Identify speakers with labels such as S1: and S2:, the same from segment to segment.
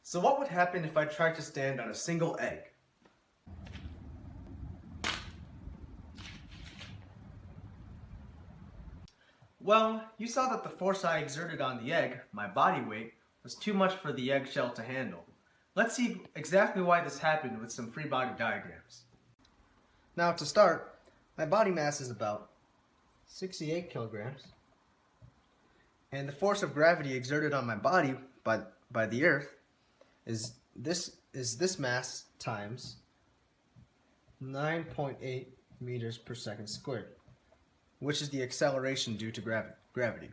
S1: So what would happen if I tried to stand on a single egg? Well, you saw that the force I exerted on the egg, my body weight, was too much for the eggshell to handle. Let's see exactly why this happened with some free body diagrams. Now to start, my body mass is about 68 kilograms, and the force of gravity exerted on my body by the earth is this mass times 9.8 meters per second squared, which is the acceleration due to gravity.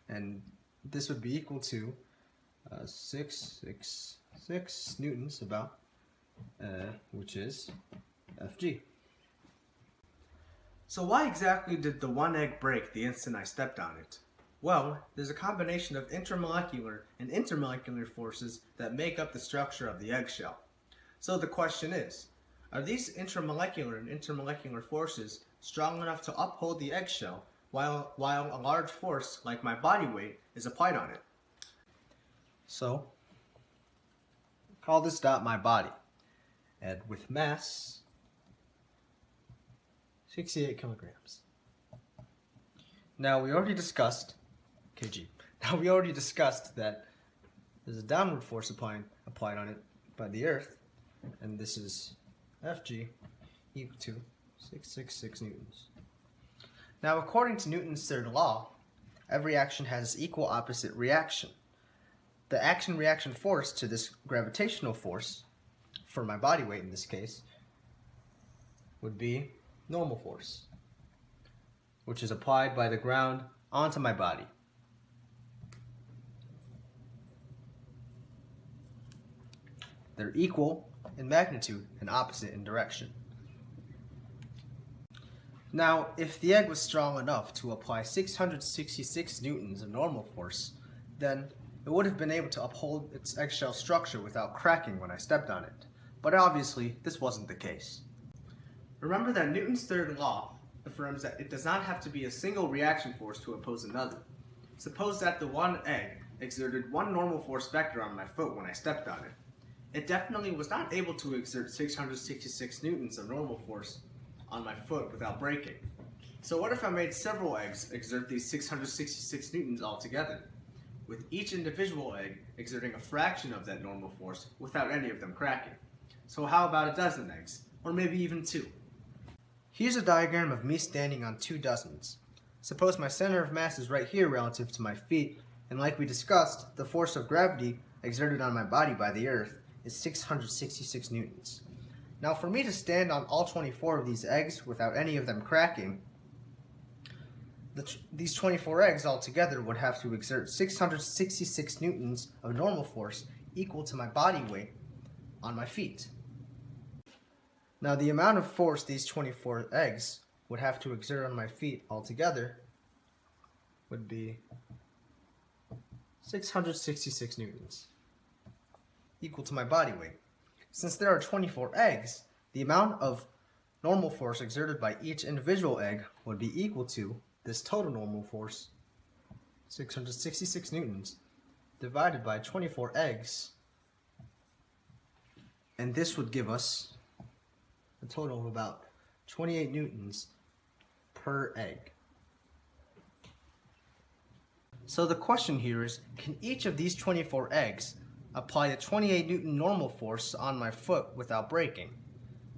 S1: And this would be equal to 666 newtons about, which is Fg. So why exactly did the one egg break the instant I stepped on it? Well, there's a combination of intramolecular and intermolecular forces that make up the structure of the eggshell. So the question is, are these intramolecular and intermolecular forces strong enough to uphold the eggshell while a large force like my body weight is applied on it? So, call this dot my body, and with mass 68 kilograms. Now we already discussed that there's a downward force applied on it by the earth, and this is Fg equal to 666 newtons. Now according to Newton's third law, every action has equal opposite reaction. The action-reaction force to this gravitational force, for my body weight in this case, would be normal force, which is applied by the ground onto my body. They're equal in magnitude and opposite in direction. Now, if the egg was strong enough to apply 666 newtons of normal force, then it would have been able to uphold its eggshell structure without cracking when I stepped on it. But obviously, this wasn't the case. Remember that Newton's third law affirms that it does not have to be a single reaction force to oppose another. Suppose that the one egg exerted one normal force vector on my foot when I stepped on it. It definitely was not able to exert 666 newtons of normal force on my foot without breaking. So what if I made several eggs exert these 666 newtons altogether, with each individual egg exerting a fraction of that normal force without any of them cracking? So how about a dozen eggs, or maybe even two? Here's a diagram of me standing on 2 dozens. Suppose my center of mass is right here relative to my feet, and like we discussed, the force of gravity exerted on my body by the earth is 666 newtons. Now for me to stand on all 24 of these eggs without any of them cracking, these 24 eggs altogether would have to exert 666 newtons of normal force equal to my body weight on my feet. Now the amount of force these 24 eggs would have to exert on my feet altogether would be 666 newtons, equal to my body weight. Since there are 24 eggs, the amount of normal force exerted by each individual egg would be equal to this total normal force, 666 newtons, divided by 24 eggs, and this would give us a total of about 28 newtons per egg. So the question here is, can each of these 24 eggs apply the 28 newton normal force on my foot without breaking?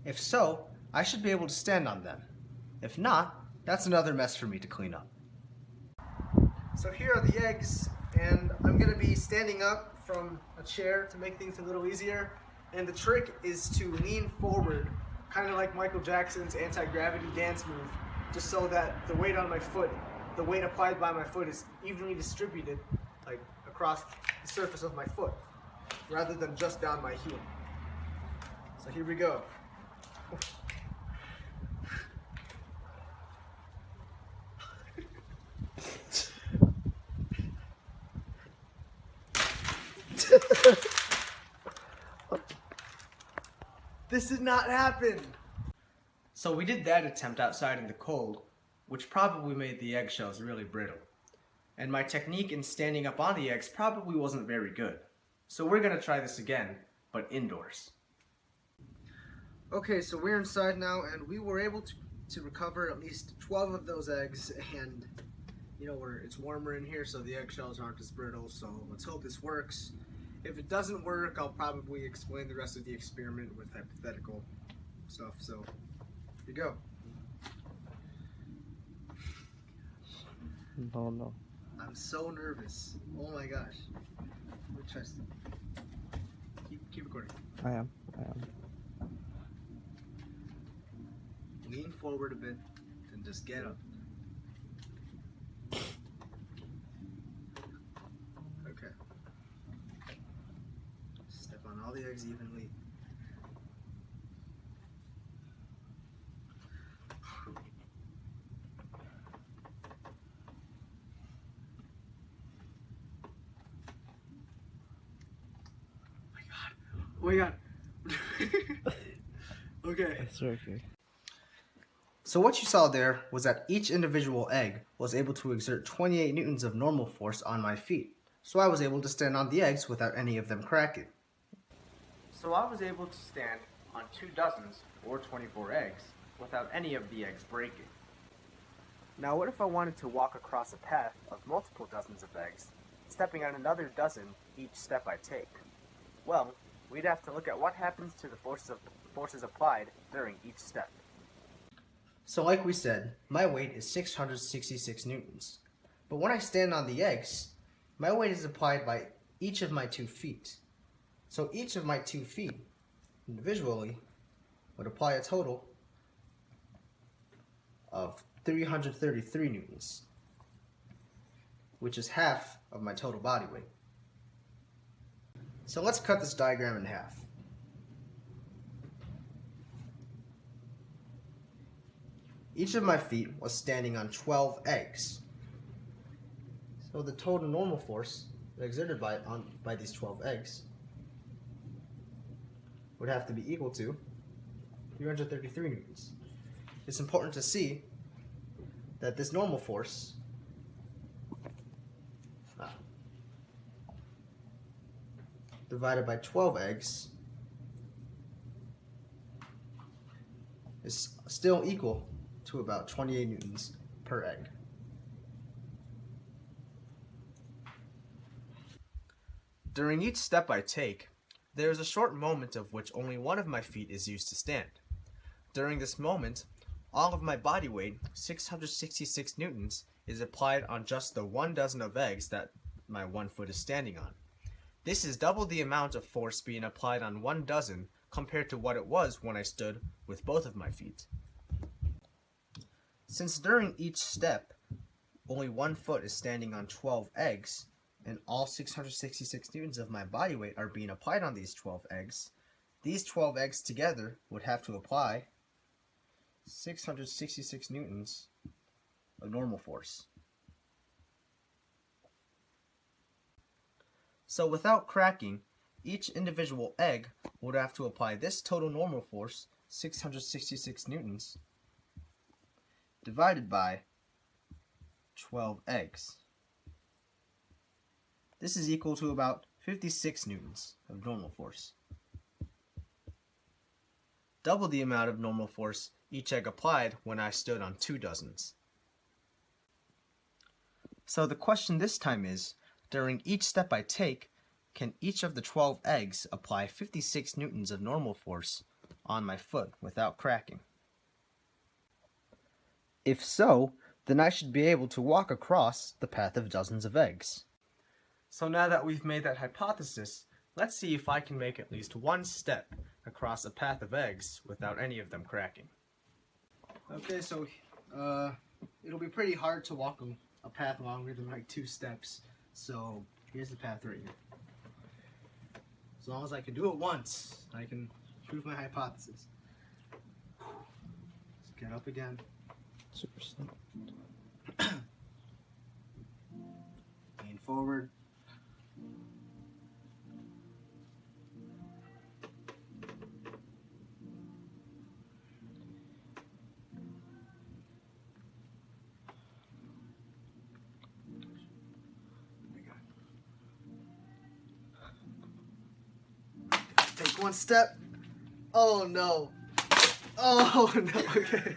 S1: If so, I should be able to stand on them. If not, that's another mess for me to clean up. So here are the eggs, and I'm going to be standing up from a chair to make things a little easier. And the trick is to lean forward, kind of like Michael Jackson's anti-gravity dance move, just so that the weight on my foot, the weight applied by my foot is evenly distributed, like across the surface of my foot, rather than just down my heel. So here we go. This did not happen! So we did that attempt outside in the cold, which probably made the eggshells really brittle. And my technique in standing up on the eggs probably wasn't very good. So we're gonna try this again, but indoors. Okay, so we're inside now, and we were able to recover at least 12 of those eggs, and it's warmer in here, so the eggshells aren't as brittle, so let's hope this works. If it doesn't work, I'll probably explain the rest of the experiment with hypothetical stuff, so here you go.
S2: No.
S1: I'm so nervous. Oh my gosh. Let me try. Keep recording.
S2: I am.
S1: Lean forward a bit and just get up. Okay. Step on all the eggs evenly. Oh my god. Okay.
S2: It's okay.
S1: So what you saw there was that each individual egg was able to exert 28 newtons of normal force on my feet. So I was able to stand on the eggs without any of them cracking. So I was able to stand on 2 dozens, or 24 eggs, without any of the eggs breaking. Now what if I wanted to walk across a path of multiple dozens of eggs, stepping on another dozen each step I take? Well, we'd have to look at what happens to the forces applied during each step. So like we said, my weight is 666 newtons. But when I stand on the eggs, my weight is applied by each of my 2 feet. So each of my 2 feet, individually, would apply a total of 333 newtons, which is half of my total body weight. So let's cut this diagram in half. Each of my feet was standing on 12 eggs. So the total normal force exerted by these 12 eggs would have to be equal to 333 newtons. It's important to see that this normal force divided by 12 eggs is still equal to about 28 newtons per egg. During each step I take, there is a short moment of which only one of my feet is used to stand. During this moment, all of my body weight, 666 newtons, is applied on just the 1 dozen of eggs that my 1 foot is standing on. This is double the amount of force being applied on 1 dozen compared to what it was when I stood with both of my feet. Since during each step, only 1 foot is standing on 12 eggs, and all 666 newtons of my body weight are being applied on these 12 eggs, these 12 eggs together would have to apply 666 newtons of normal force. So without cracking, each individual egg would have to apply this total normal force, 666 newtons, divided by 12 eggs. This is equal to about 56 newtons of normal force. Double the amount of normal force each egg applied when I stood on 2 dozens. So the question this time is, during each step I take, can each of the 12 eggs apply 56 newtons of normal force on my foot without cracking? If so, then I should be able to walk across the path of dozens of eggs. So now that we've made that hypothesis, let's see if I can make at least one step across a path of eggs without any of them cracking. Okay, so it'll be pretty hard to walk a path longer than like 2 steps. So here's the path right here. As long as I can do it once, I can prove my hypothesis. Let's get up again.
S2: Super slow.
S1: Lean forward. one step. Oh no. Oh no. Okay.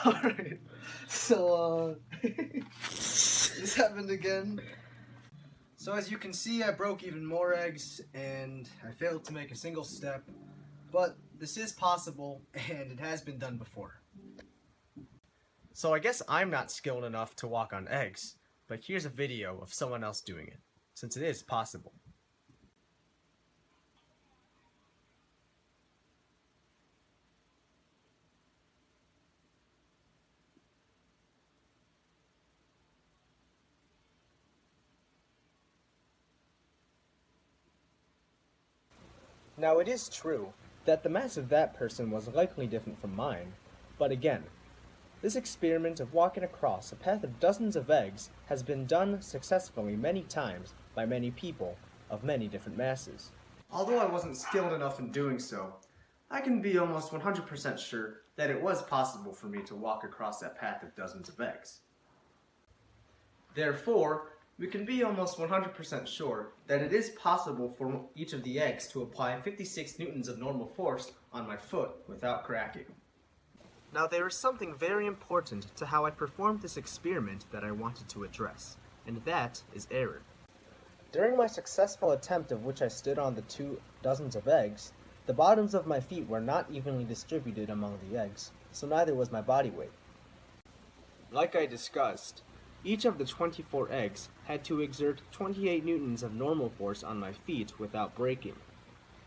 S1: Alright. So, this happened again. So as you can see, I broke even more eggs, and I failed to make a single step. But this is possible, and it has been done before. So I guess I'm not skilled enough to walk on eggs, but here's a video of someone else doing it, since it is possible. Now it is true that the mass of that person was likely different from mine, but again, this experiment of walking across a path of dozens of eggs has been done successfully many times by many people of many different masses. Although I wasn't skilled enough in doing so, I can be almost 100% sure that it was possible for me to walk across that path of dozens of eggs. Therefore, we can be almost 100% sure that it is possible for each of the eggs to apply 56 newtons of normal force on my foot without cracking. Now there is something very important to how I performed this experiment that I wanted to address, and that is error. During my successful attempt of which I stood on the 2 dozens of eggs, the bottoms of my feet were not evenly distributed among the eggs, so neither was my body weight. Like I discussed, each of the 24 eggs had to exert 28 newtons of normal force on my feet without breaking.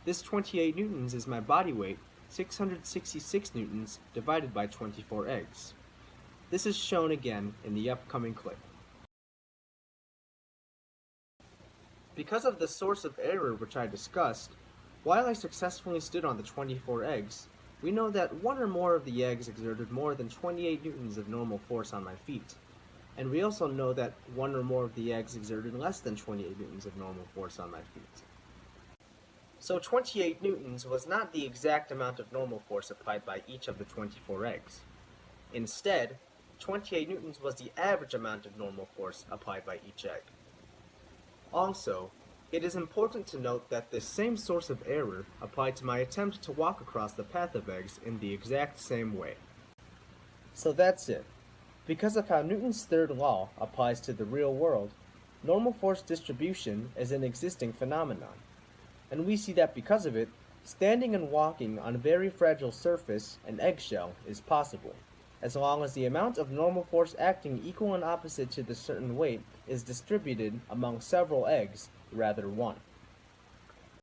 S1: This 28 newtons is my body weight, 666 newtons divided by 24 eggs. This is shown again in the upcoming clip. Because of the source of error which I discussed, while I successfully stood on the 24 eggs, we know that one or more of the eggs exerted more than 28 newtons of normal force on my feet. And we also know that one or more of the eggs exerted less than 28 newtons of normal force on my feet. So 28 newtons was not the exact amount of normal force applied by each of the 24 eggs. Instead, 28 newtons was the average amount of normal force applied by each egg. Also, it is important to note that this same source of error applied to my attempt to walk across the path of eggs in the exact same way. So that's it. Because of how Newton's third law applies to the real world, normal force distribution is an existing phenomenon. And we see that because of it, standing and walking on a very fragile surface, an eggshell, is possible, as long as the amount of normal force acting equal and opposite to the certain weight is distributed among several eggs, rather one.